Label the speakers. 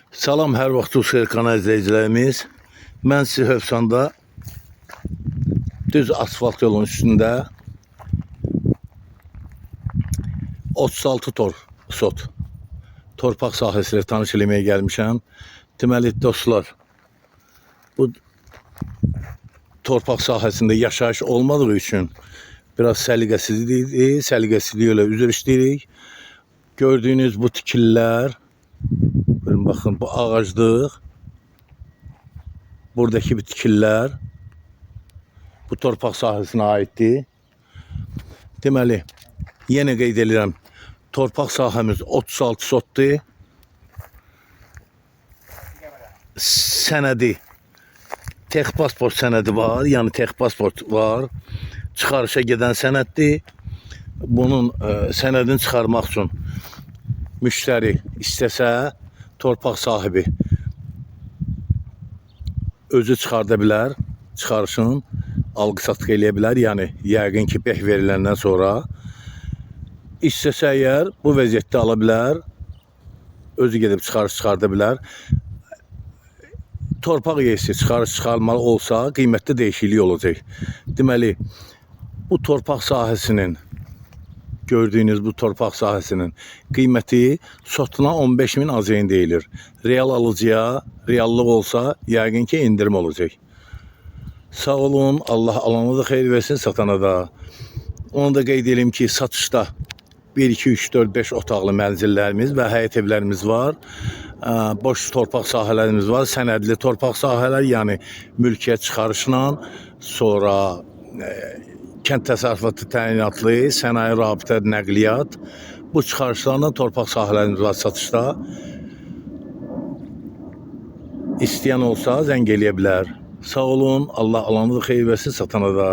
Speaker 1: Salam, hər vaxt xeyir kanal izləyicilərimiz. Mən sizi Hövsanda düz asfalt yolun üstündə 36 sot torpaq sahəsilə tanış eləməyə gəlmişəm. Deməli dostlar, bu torpaq sahəsində yaşayış olmadığı üçün biraz səliqəsizlik ilə üzr istəyirik. Gördüyünüz bu tikillər, bakın bu ağaclıq, buradaki bu tikillər bu torpaq sahəsinə aiddir. Deməli, yenə qeyd edirəm, torpaq sahəmiz 36 sotdur. Sənədi, tek pasport sənədi var, yəni tek pasport var. Çıxarışa gedən sənəddir. Bunun sənədini çıxarmaq üçün müştəri istəsə, torpaq sahibi özü çıxarda bilər, çıxarışın alqı-satqı eləyə bilər. Yəni yəqin ki, beh veriləndən sonra istəsə əgər bu vəziyyətdə ala bilər, özü gedib çıxarış çıxarda bilər. Torpaq yeyisi çıxarış çıxarmalı olsa qiymətdə dəyişiklik olacaq. Deməli, bu torpaq sahəsinin, gördüyünüz bu torpaq sahəsinin qiyməti sotuna 15.000 AZN deyilir. Real alıcıya reallıq olsa yəqin ki, indirim olacaq. Sağ olun, Allah alana da xeyir versin, satana da. Onu da qeyd edelim ki, satışda 1, 2, 3, 4, 5 otaqlı mənzillərimiz və həyət evlərimiz var. Boş torpaq sahələrimiz var. Sənədli torpaq sahələr, yəni mülkiyyət çıxarışla, sonra kənd təsərrüfatı təyinatlı, sənaye rabitə, nəqliyyat, bu çıxarışlarla torpaq sahələrimiz var satışda. İstəyən olsa zəng eləyə bilər. Sağ olun, Allah alanı da xeyir versin, satana da.